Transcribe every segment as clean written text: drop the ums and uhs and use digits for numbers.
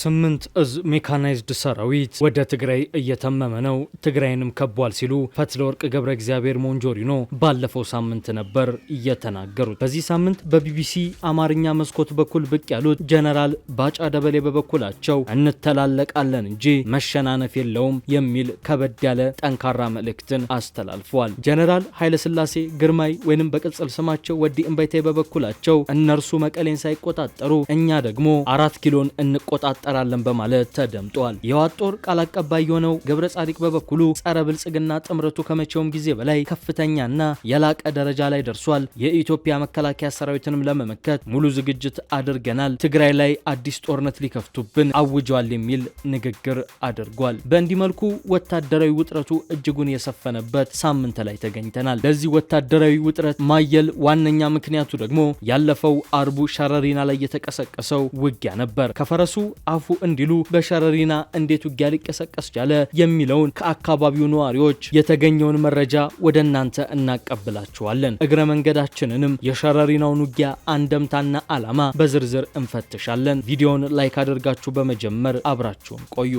8 እዝ ሜካናይዝድ ሰራዊት ወደ ትግራይ እየተመመ ነው፣ ትግራይንም ከቧል ሲሉ ፈትለወርቅ ገብረ እግዚአብሔር ሞንጆሪኖ ባለፈው ሳምንት ነበር እየተናገሩት። በዚህ ሳምንት በቢቢሲ አማርኛ መስኮት በኩል ብቅ ያሉት ጀነራል ባጫ ደበሌ በበኩላቸው እንተላለቃለን እንጂ መሸናነፍ የለውም የሚል ከበድ ያለ ጠንካራ መልእክትን አስተላልፈዋል። ጀነራል ኃይለ ሥላሴ ግርማይ ወይንም በቅጽል ስማቸው ወዲ እንባይቴ በበኩላቸው እነርሱ መቀሌን ሳይቆጣጠሩ እኛ ደግሞ 4 ኪሎን እንቆጣጠራለን በማለት ተደምጧል። የህወሓት ጦር ቃል አቀባይ የሆነው ገብረ ጻዲቅ በበኩሉ ጸረ ብልጽግና ጥምረቱ ከመቼውም ጊዜ በላይ ከፍተኛና የላቀ ደረጃ ላይ ደርሷል፣ የኢትዮጵያ መከላከያ ሰራዊትንም ለመመከት ሙሉ ዝግጅት አድርገናል፣ ትግራይ ላይ አዲስ ጦርነት ሊከፍቱብን አውጇል የሚል ንግግር አድርጓል። በእንዲህ መልኩ ወታደራዊ ውጥረቱ እጅጉን የሰፈነበት ሳምንት ላይ ተገኝተናል። ለዚህ ወታደራዊ ውጥረት ማየል ዋነኛ ምክንያቱ ደግሞ ያለፈው አርቡ ሸረሪና ላይ የተቀሰቀሰው ውጊያ ነበር። ከፈረሱ አፉ እንዲሉ በሸረሪና እንዴት ውጊያ ሊቀሰቀስ ቻለ የሚለውን ከአካባቢው ነዋሪዎች የተገኘውን መረጃ ወደ እናንተ እናቀብላችኋለን። እግረ መንገዳችንንም የሸረሪናውን ውጊያ አንደምታና ዓላማ በዝርዝር እንፈትሻለን። ቪዲዮውን ላይክ አድርጋችሁ በመጀመር አብራችሁን ቆዩ።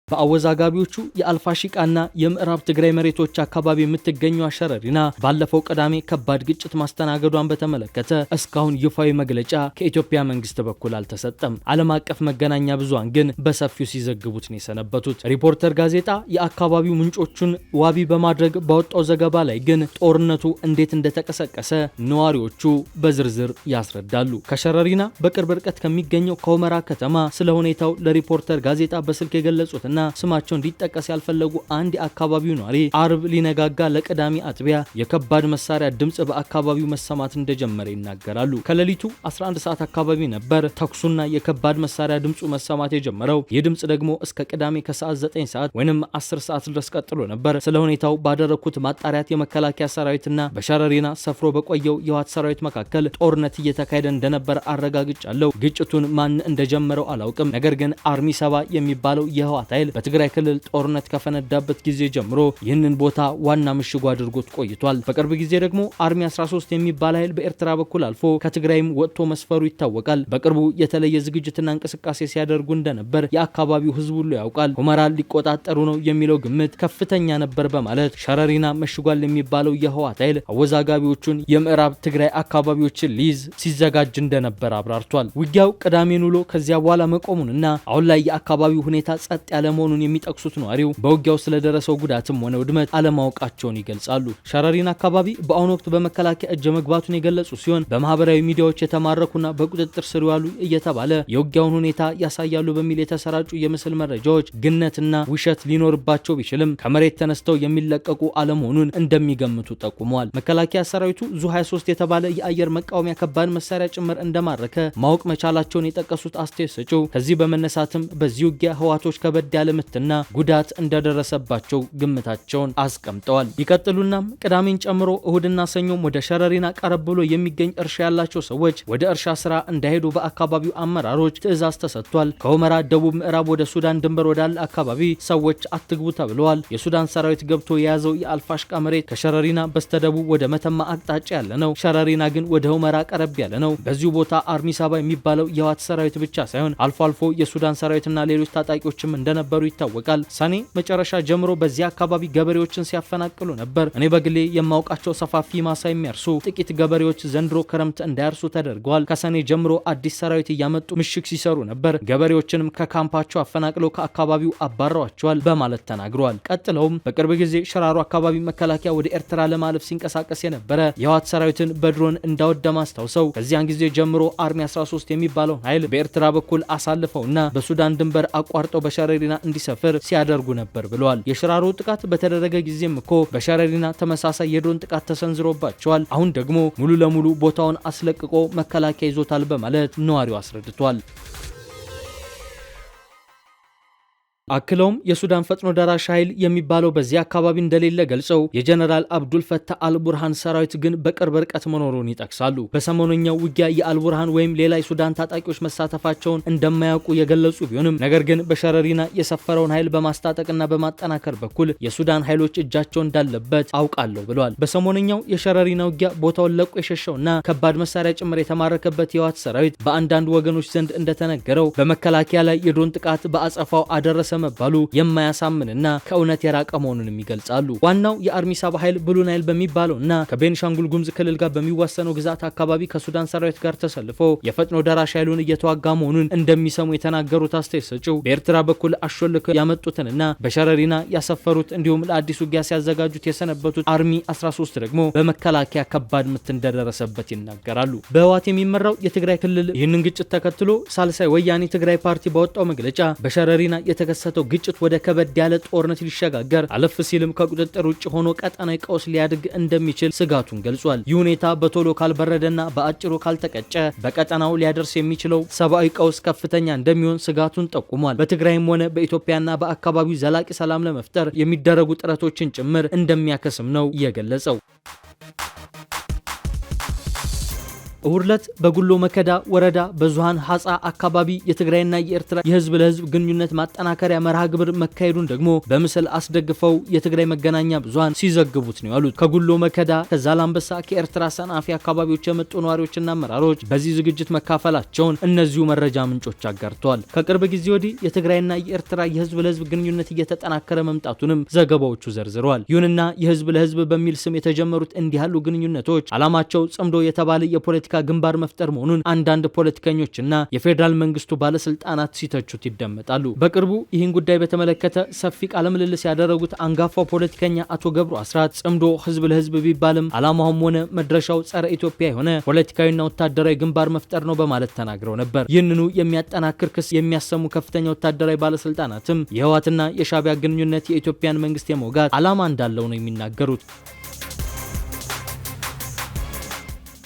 በአወዛጋቢዎቹ የአልፋሺቃና የምዕራብ ትግራይ መሬቶች አካባቢ የምትገኘው ሸረሪና ባለፈው ቅዳሜ ከባድ ግጭት ማስተናገዷን በተመለከተ እስካሁን ይፋዊ መግለጫ ከኢትዮጵያ መንግስት በኩል አልተሰጠም። ዓለም አቀፍ መገናኛ ብዙሃን ግን በሰፊው ሲዘግቡት ነው የሰነበቱት። ሪፖርተር ጋዜጣ የአካባቢው ምንጮቹን ዋቢ በማድረግ ባወጣው ዘገባ ላይ ግን ጦርነቱ እንዴት እንደተቀሰቀሰ ነዋሪዎቹ በዝርዝር ያስረዳሉ። ከሸረሪና በቅርብ ርቀት ከሚገኘው ከሁመራ ከተማ ስለ ሁኔታው ለሪፖርተር ጋዜጣ በስልክ የገለጹትና ስማቸው እንዲጠቀስ ያልፈለጉ አንድ የአካባቢው ነዋሪ አርብ ሊነጋጋ ለቅዳሜ አጥቢያ የከባድ መሳሪያ ድምጽ በአካባቢው መሰማት እንደጀመረ ይናገራሉ። ከሌሊቱ 11 ሰዓት አካባቢ ነበር ተኩሱና የከባድ መሳሪያ ድምጹ መሰማት የጀመረው። ይህ ድምጽ ደግሞ እስከ ቅዳሜ ከሰዓት 9 ሰዓት ወይንም 10 ሰዓት ድረስ ቀጥሎ ነበር። ስለ ሁኔታው ባደረኩት ማጣሪያት የመከላከያ ሰራዊትና በሸረሪና ሰፍሮ በቆየው የህወሓት ሰራዊት መካከል ጦርነት እየተካሄደ እንደነበር አረጋግጫለሁ። ግጭቱን ማን እንደጀመረው አላውቅም። ነገር ግን አርሚ 7 የሚባለው የህወሓት ኃይል በትግራይ ክልል ጦርነት ከፈነዳበት ጊዜ ጀምሮ ይህንን ቦታ ዋና ምሽጉ አድርጎት ቆይቷል። በቅርብ ጊዜ ደግሞ አርሚ 13 የሚባል ኃይል በኤርትራ በኩል አልፎ ከትግራይም ወጥቶ መስፈሩ ይታወቃል። በቅርቡ የተለየ ዝግጅትና እንቅስቃሴ ሲያደርጉ እንደነበር የአካባቢው ህዝብ ሁሉ ያውቃል። ሁመራን ሊቆጣጠሩ ነው የሚለው ግምት ከፍተኛ ነበር በማለት ሸረሪና መሽጓል የሚባለው የህወሓት ኃይል አወዛጋቢዎቹን የምዕራብ ትግራይ አካባቢዎችን ሊይዝ ሲዘጋጅ እንደነበር አብራርቷል። ውጊያው ቅዳሜን ውሎ ከዚያ በኋላ መቆሙንና አሁን ላይ የአካባቢው ሁኔታ ጸጥ ያለ መሆኑን የሚጠቅሱት ነዋሪው በውጊያው ስለደረሰው ጉዳትም ሆነ ውድመት አለማወቃቸውን ይገልጻሉ። ሸረሪና አካባቢ በአሁኑ ወቅት በመከላከያ እጅ መግባቱን የገለጹ ሲሆን በማህበራዊ ሚዲያዎች የተማረኩና በቁጥጥር ስር ያሉ እየተባለ የውጊያውን ሁኔታ ያሳያሉ በሚል የተሰራጩ የምስል መረጃዎች ግነትና ውሸት ሊኖርባቸው ቢችልም ከመሬት ተነስተው የሚለቀቁ አለመሆኑን እንደሚገምቱ ጠቁመዋል። መከላከያ ሰራዊቱ ዙ 23 የተባለ የአየር መቃወሚያ ከባድ መሳሪያ ጭምር እንደማረከ ማወቅ መቻላቸውን የጠቀሱት አስተያየት ሰጪው ከዚህ በመነሳትም በዚህ ውጊያ ህወሓቶች ከበድ ያለ ምትና ጉዳት እንደደረሰባቸው ግምታቸውን አስቀምጠዋል። ይቀጥሉናም ቅዳሜን ጨምሮ እሁድና ሰኞም ወደ ሸረሪና ቀረብ ብሎ የሚገኝ እርሻ ያላቸው ሰዎች ወደ እርሻ ስራ እንዳይሄዱ በአካባቢው አመራሮች ትዕዛዝ ተሰጥቷል። ከሁመራ ደቡብ ምዕራብ ወደ ሱዳን ድንበር ወዳለ አካባቢ ሰዎች አትግቡ ተብለዋል። የሱዳን ሰራዊት ገብቶ የያዘው የአልፋሽቃ መሬት ከሸረሪና በስተደቡብ ወደ መተማ አቅጣጫ ያለ ነው። ሸረሪና ግን ወደ ሁመራ ቀረብ ያለ ነው። በዚሁ ቦታ አርሚ 7 የሚባለው የህወሓት ሰራዊት ብቻ ሳይሆን አልፎ አልፎ የሱዳን ሰራዊትና ሌሎች ታጣቂዎችም እንደነበሩ ይታወቃል። ሰኔ መጨረሻ ጀምሮ በዚህ አካባቢ ገበሬዎችን ሲያፈናቅሉ ነበር። እኔ በግሌ የማውቃቸው ሰፋፊ ማሳ የሚያርሱ ጥቂት ገበሬዎች ዘንድሮ ክረምት እንዳያርሱ ተደርገዋል። ከሰኔ ጀምሮ አዲስ ሰራዊት እያመጡ ምሽግ ሲሰሩ ነበር። ገበሬዎችንም ከካምፓቸው አፈናቅለው ከአካባቢው አባረዋቸዋል በማለት ተናግረዋል። ቀጥለውም በቅርብ ጊዜ ሽራሮ አካባቢ መከላከያ ወደ ኤርትራ ለማለፍ ሲንቀሳቀስ የነበረ የህወሓት ሰራዊትን በድሮን እንዳወደማ አስታውሰው ከዚያን ጊዜ ጀምሮ አርሚ 13 የሚባለውን ኃይል በኤርትራ በኩል አሳልፈውና በሱዳን ድንበር አቋርጠው በሸረሪና እንዲሰፍር ሲያደርጉ ነበር ብለዋል። የሽራሮ ጥቃት በተደረገ ጊዜም እኮ በሸረሪና ተመሳሳይ የድሮን ጥቃት ተሰንዝሮባቸዋል። አሁን ደግሞ ሙሉ ለሙሉ ቦታውን አስለቅቆ መከላከያ ይዞታል በማለት ነዋሪው አስረድቷል። አክለውም የሱዳን ፈጥኖ ደራሽ ኃይል የሚባለው በዚህ አካባቢ እንደሌለ ገልጸው የጀነራል አብዱል ፈታህ አልቡርሃን ሰራዊት ግን በቅርብ ርቀት መኖሩን ይጠቅሳሉ። በሰሞነኛው ውጊያ የአልቡርሃን ወይም ሌላ የሱዳን ታጣቂዎች መሳተፋቸውን እንደማያውቁ የገለጹ ቢሆንም ነገር ግን በሸረሪና የሰፈረውን ኃይል በማስታጠቅና በማጠናከር በኩል የሱዳን ኃይሎች እጃቸው እንዳለበት አውቃለሁ ብለዋል። በሰሞነኛው የሸረሪና ውጊያ ቦታውን ለቆ የሸሸውና ከባድ መሳሪያ ጭምር የተማረከበት የህወሓት ሰራዊት በአንዳንድ ወገኖች ዘንድ እንደተነገረው በመከላከያ ላይ የድሮን ጥቃት በአጸፋው አደረሰ መባሉ የማያሳምንና ከእውነት የራቀ መሆኑንም ይገልጻሉ። ዋናው የአርሚ ሰባ ኃይል ብሉ ናይል በሚባለውና ከቤንሻንጉል ጉሙዝ ክልል ጋር በሚዋሰነው ግዛት አካባቢ ከሱዳን ሰራዊት ጋር ተሰልፎ የፈጥኖ ደራሽ ኃይሉን እየተዋጋ መሆኑን እንደሚሰሙ የተናገሩት አስተያየት ሰጪው በኤርትራ በኩል አሾልከው ያመጡትንና በሸረሪና ያሰፈሩት እንዲሁም ለአዲስ ውጊያ ሲያዘጋጁት የሰነበቱት አርሚ 13 ደግሞ በመከላከያ ከባድ ምት እንደደረሰበት ይናገራሉ። በህወሓት የሚመራው የትግራይ ክልል ይህንን ግጭት ተከትሎ ሳልሳይ ወያኔ ትግራይ ፓርቲ ባወጣው መግለጫ በሸረሪና የተከሰተው ግጭት ወደ ከበድ ያለ ጦርነት ሊሸጋገር አለፍ ሲልም ከቁጥጥር ውጭ ሆኖ ቀጠናዊ ቀውስ ሊያድግ እንደሚችል ስጋቱን ገልጿል። ይህ ሁኔታ በቶሎ ካልበረደና በአጭሩ ካልተቀጨ በቀጠናው ሊያደርስ የሚችለው ሰብአዊ ቀውስ ከፍተኛ እንደሚሆን ስጋቱን ጠቁሟል። በትግራይም ሆነ በኢትዮጵያና በአካባቢው ዘላቂ ሰላም ለመፍጠር የሚደረጉ ጥረቶችን ጭምር እንደሚያከስም ነው የገለጸው። እሁድ ዕለት በጉሎ መከዳ ወረዳ በዙሃን ሐጻ አካባቢ የትግራይና የኤርትራ የህዝብ ለህዝብ ግንኙነት ማጠናከሪያ መርሃ ግብር መካሄዱን ደግሞ በምስል አስደግፈው የትግራይ መገናኛ ብዙሃን ሲዘግቡት ነው ያሉት። ከጉሎ መከዳ፣ ከዛላምበሳ፣ ከኤርትራ ሰናፊ አካባቢዎች የመጡ ነዋሪዎችና አመራሮች በዚህ ዝግጅት መካፈላቸውን እነዚሁ መረጃ ምንጮች አጋርተዋል። ከቅርብ ጊዜ ወዲህ የትግራይና የኤርትራ የህዝብ ለህዝብ ግንኙነት እየተጠናከረ መምጣቱንም ዘገባዎቹ ዘርዝረዋል። ይሁንና የህዝብ ለህዝብ በሚል ስም የተጀመሩት እንዲህ ያሉ ግንኙነቶች ዓላማቸው ጽምዶ የተባለ የፖለቲካ ግንባር መፍጠር መሆኑን አንዳንድ ፖለቲከኞችና የፌዴራል መንግስቱ ባለስልጣናት ሲተቹት ይደመጣሉ። በቅርቡ ይህን ጉዳይ በተመለከተ ሰፊ ቃለ ምልልስ ያደረጉት አንጋፋው ፖለቲከኛ አቶ ገብሩ አስራት ጽምዶ ህዝብ ለህዝብ ቢባልም ዓላማውም ሆነ መድረሻው ጸረ ኢትዮጵያ የሆነ ፖለቲካዊና ወታደራዊ ግንባር መፍጠር ነው በማለት ተናግረው ነበር። ይህንኑ የሚያጠናክር ክስ የሚያሰሙ ከፍተኛ ወታደራዊ ባለስልጣናትም የህወሓትና የሻዕቢያ ግንኙነት የኢትዮጵያን መንግስት የመውጋት ዓላማ እንዳለው ነው የሚናገሩት።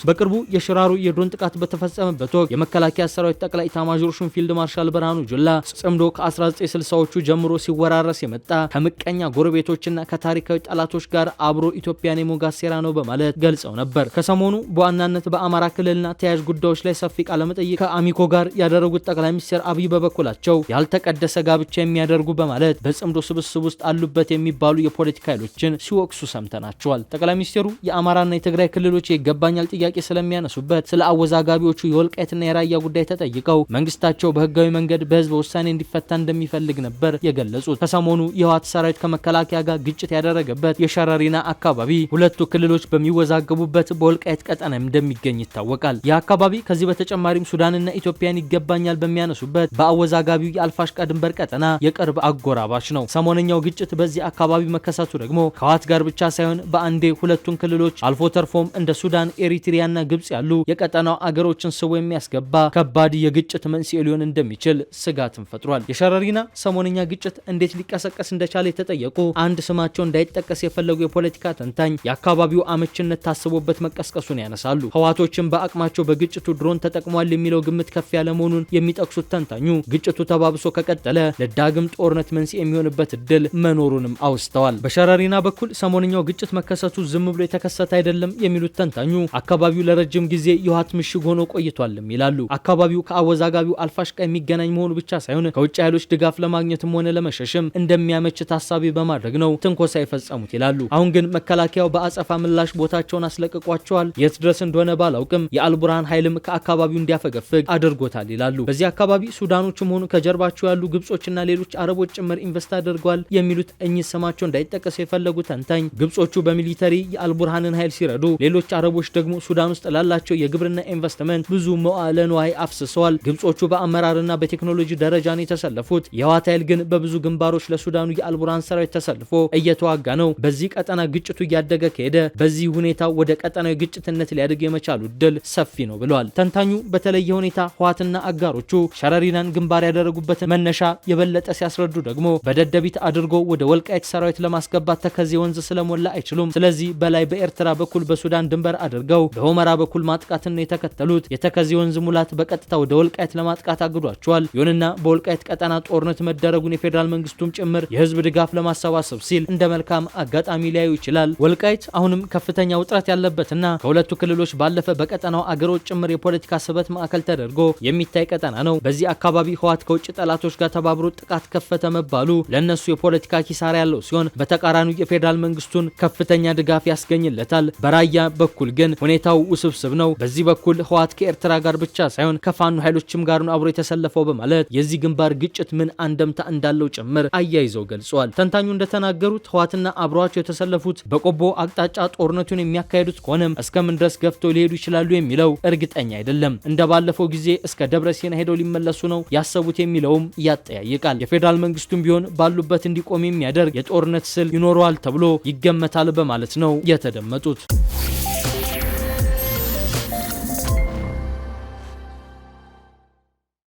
በቅርቡ የሽራሩ የድሮን ጥቃት በተፈጸመበት ወቅት የመከላከያ ሰራዊት ጠቅላይ ኤታማዦር ሹም ፊልድ ማርሻል ብርሃኑ ጁላ ጽምዶ ከ1960ዎቹ ጀምሮ ሲወራረስ የመጣ ከምቀኛ ጎረቤቶችና ከታሪካዊ ጠላቶች ጋር አብሮ ኢትዮጵያን የመውጋት ሴራ ነው በማለት ገልጸው ነበር። ከሰሞኑ በዋናነት በአማራ ክልልና ተያያዥ ጉዳዮች ላይ ሰፊ ቃለ መጠይቅ ከአሚኮ ጋር ያደረጉት ጠቅላይ ሚኒስትር አብይ በበኩላቸው ያልተቀደሰ ጋብቻ የሚያደርጉ በማለት በጽምዶ ስብስብ ውስጥ አሉበት የሚባሉ የፖለቲካ ኃይሎችን ሲወቅሱ ሰምተናቸዋል። ጠቅላይ ሚኒስትሩ የአማራና የትግራይ ክልሎች ይገባኛል ጥያቄ ስለሚያነሱበት ስለ አወዛጋቢዎቹ የወልቃይትና የራያ ጉዳይ ተጠይቀው መንግስታቸው በህጋዊ መንገድ በህዝብ ውሳኔ እንዲፈታ እንደሚፈልግ ነበር የገለጹት። ከሰሞኑ የህወሓት ሰራዊት ከመከላከያ ጋር ግጭት ያደረገበት የሸረሪና አካባቢ ሁለቱ ክልሎች በሚወዛገቡበት በወልቃይት ቀጠና እንደሚገኝ ይታወቃል። ይህ አካባቢ ከዚህ በተጨማሪም ሱዳንና ኢትዮጵያን ይገባኛል በሚያነሱበት በአወዛጋቢው የአልፋሽቃ ድንበር ቀጠና የቅርብ አጎራባች ነው። ሰሞነኛው ግጭት በዚህ አካባቢ መከሰቱ ደግሞ ከህወሓት ጋር ብቻ ሳይሆን በአንዴ ሁለቱን ክልሎች አልፎ ተርፎም እንደ ሱዳን፣ ኤሪትሪያ ና ግብጽ ያሉ የቀጠናው አገሮችን ስቦ የሚያስገባ ከባድ የግጭት መንስኤ ሊሆን እንደሚችል ስጋትን ፈጥሯል። የሸረሪና ሰሞነኛ ግጭት እንዴት ሊቀሰቀስ እንደቻለ የተጠየቁ አንድ ስማቸው እንዳይጠቀስ የፈለጉ የፖለቲካ ተንታኝ የአካባቢው አመችነት ታስቦበት መቀስቀሱን ያነሳሉ። ህወሓቶችን በአቅማቸው በግጭቱ ድሮን ተጠቅሟል የሚለው ግምት ከፍ ያለ መሆኑን የሚጠቅሱት ተንታኙ ግጭቱ ተባብሶ ከቀጠለ ለዳግም ጦርነት መንስኤ የሚሆንበት እድል መኖሩንም አውስተዋል። በሸረሪና በኩል ሰሞነኛው ግጭት መከሰቱ ዝም ብሎ የተከሰተ አይደለም የሚሉት ተንታኙ አካባቢው ለረጅም ጊዜ የህወሓት ምሽግ ሆኖ ቆይቷልም ይላሉ። አካባቢው ከአወዛጋቢው አልፋሽቃ የሚገናኝ መሆኑ ብቻ ሳይሆን ከውጭ ኃይሎች ድጋፍ ለማግኘትም ሆነ ለመሸሽም እንደሚያመች ታሳቢ በማድረግ ነው ትንኮሳ የፈጸሙት ይላሉ። አሁን ግን መከላከያው በአጸፋ ምላሽ ቦታቸውን አስለቅቋቸዋል። የት ድረስ እንደሆነ ባላውቅም የአልቡርሃን ኃይልም ከአካባቢው እንዲያፈገፍግ አድርጎታል ይላሉ። በዚህ አካባቢ ሱዳኖችም ሆኑ ከጀርባቸው ያሉ ግብጾችና ሌሎች አረቦች ጭምር ኢንቨስት አድርገዋል የሚሉት እኚህ ስማቸው እንዳይጠቀስ የፈለጉ ተንታኝ ግብጾቹ በሚሊተሪ የአልቡርሃንን ኃይል ሲረዱ፣ ሌሎች አረቦች ደግሞ ሱዳን ውስጥ ላላቸው የግብርና ኢንቨስትመንት ብዙ መዋዕለ ንዋይ አፍስሰዋል። ግብጾቹ በአመራርና በቴክኖሎጂ ደረጃ ነው የተሰለፉት። የህወሓት ኃይል ግን በብዙ ግንባሮች ለሱዳኑ የአልቡርሃን ሰራዊት ተሰልፎ እየተዋጋ ነው። በዚህ ቀጠና ግጭቱ እያደገ ከሄደ በዚህ ሁኔታ ወደ ቀጠናዊ ግጭትነት ሊያድግ የመቻሉ እድል ሰፊ ነው ብለዋል። ተንታኙ በተለየ ሁኔታ ህወሓትና አጋሮቹ ሸረሪናን ግንባር ያደረጉበትን መነሻ የበለጠ ሲያስረዱ ደግሞ በደደቢት አድርጎ ወደ ወልቃይት ሰራዊት ለማስገባት ተከዜ ወንዝ ስለሞላ አይችሉም። ስለዚህ በላይ በኤርትራ በኩል በሱዳን ድንበር አድርገው በሁመራ በኩል ማጥቃትን የተከተሉት የተከዜ ወንዝ ሙላት በቀጥታ ወደ ወልቃይት ለማጥቃት አግዷቸዋል። ይሁንና በወልቃይት ቀጠና ጦርነት መደረጉን የፌዴራል መንግስቱም ጭምር የህዝብ ድጋፍ ለማሰባሰብ ሲል እንደ መልካም አጋጣሚ ሊያዩ ይችላል። ወልቃይት አሁንም ከፍተኛ ውጥረት ያለበትና ከሁለቱ ክልሎች ባለፈ በቀጠናው አገሮች ጭምር የፖለቲካ ስበት ማዕከል ተደርጎ የሚታይ ቀጠና ነው። በዚህ አካባቢ ህወሓት ከውጭ ጠላቶች ጋር ተባብሮ ጥቃት ከፈተ መባሉ ለነሱ የፖለቲካ ኪሳራ ያለው ሲሆን፣ በተቃራኒው የፌዴራል መንግስቱን ከፍተኛ ድጋፍ ያስገኝለታል። በራያ በኩል ግን ሁኔታው ውስብስብ ነው። በዚህ በኩል ህወሓት ከኤርትራ ጋር ብቻ ሳይሆን ከፋኖ ኃይሎችም ጋር አብሮ የተሰለፈው በማለት የዚህ ግንባር ግጭት ምን አንደምታ እንዳለው ጭምር አያይዘው ገልጿል። ተንታኙ እንደተናገሩት ህወሓትና አብሯቸው የተሰለፉት በቆቦ አቅጣጫ ጦርነቱን የሚያካሂዱት ከሆነም እስከምን ድረስ ገፍተው ሊሄዱ ይችላሉ የሚለው እርግጠኛ አይደለም። እንደባለፈው ጊዜ እስከ ደብረሲና ሄደው ሊመለሱ ነው ያሰቡት የሚለውም ያጠያይቃል። የፌዴራል መንግስቱም ቢሆን ባሉበት እንዲቆም የሚያደርግ የጦርነት ስል ይኖረዋል ተብሎ ይገመታል በማለት ነው የተደመጡት።